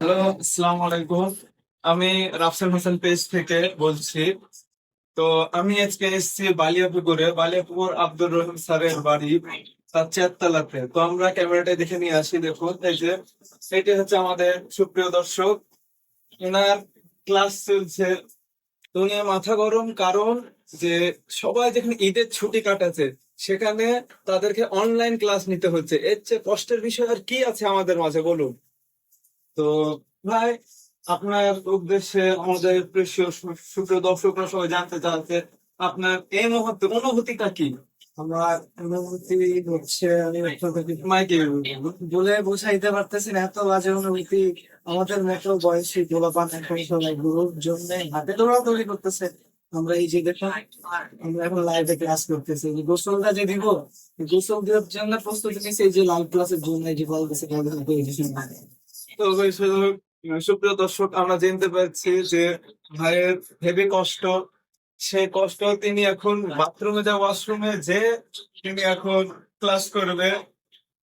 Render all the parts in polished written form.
Hello, আসসালামু আলাইকুম। আমি রাফসান হোসেন পেজ থেকে বলছি। তো আমি আজকে এসেছি বালিয়াপুকুরে। বালিয়াপুকুর আব্দুর রহিম স্যারের বাড়ি, তার চারতলাতে। তো আমরা ক্যামেরাটা দেখে নিয়ে আসি। দেখুন, এই যে এটি হচ্ছে আমাদের সুপ্রিয় দর্শক, ওনার ক্লাস চলছে। তো উনি মাথা গরম, কারণ যে সবাই যেখানে ঈদের ছুটি কাটাচ্ছে, সেখানে তাদেরকে অনলাইন ক্লাস নিতে হচ্ছে। এর চেয়ে কষ্টের বিষয় আর কি আছে আমাদের মাঝে, বলুন? তো ভাই, আপনার উদ্দেশ্যে আমাদের প্রিয় সুপ্রিয় দর্শকরা সবাই জানতে চাচ্ছে আপনার এই মুহূর্তে অনুভূতিটা কি? আমার অনুভূতি হচ্ছে, আমি আপনাকে মাইকে বলে বোঝাইতে পারতেছি না, এত বাজে অনুভূতি। আমাদের মতো বয়সী পোলাপান এখন সবাই গুরুর জন্য হাতে দৌড়াদৌড়ি করতেছে। আমরা এই যে দেখুন, আমরা এখন লাইভে ক্লাস করতেছি, এই গোসলটা যে দিব, এই গোসল দেওয়ার জন্য প্রস্তুতি নিচ্ছি, এই যে লাইভ ক্লাসের জন্য এই যে বলতেছে। তো ভাই, সুপ্রিয় দর্শক, আমরা জানতে পারছি যে ভাইয়ের হেভি কষ্ট। সেই কষ্ট তিনি এখন বাথরুমে যা ওয়াশরুমে যে তিনি এখন ক্লাস করবে।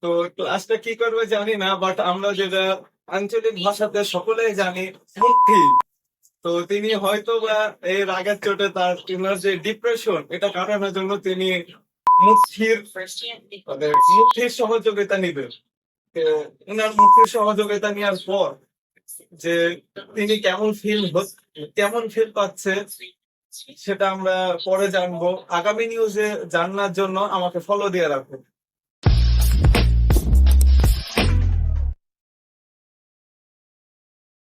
তো ক্লাসটা কি করবে জানি না, বাট আমরা যেটা আঞ্চলিক ভাষাতে সকলেই জানি, মূর্তি। তো তিনি হয়তো বা এর আগের চোটে তিনার যে ডিপ্রেশন, এটা কাটানোর জন্য তিনি মুক্তির মুক্তির সহযোগিতা নিবেন। তো ওনার মুক্তির সহযোগিতা নেওয়ার পর যে তিনি কেমন ফিল পাচ্ছে, সেটা আমরা পরে জানবো। আগামী নিউজে জানার জন্য আমাকে ফলো দিয়ে রাখুন।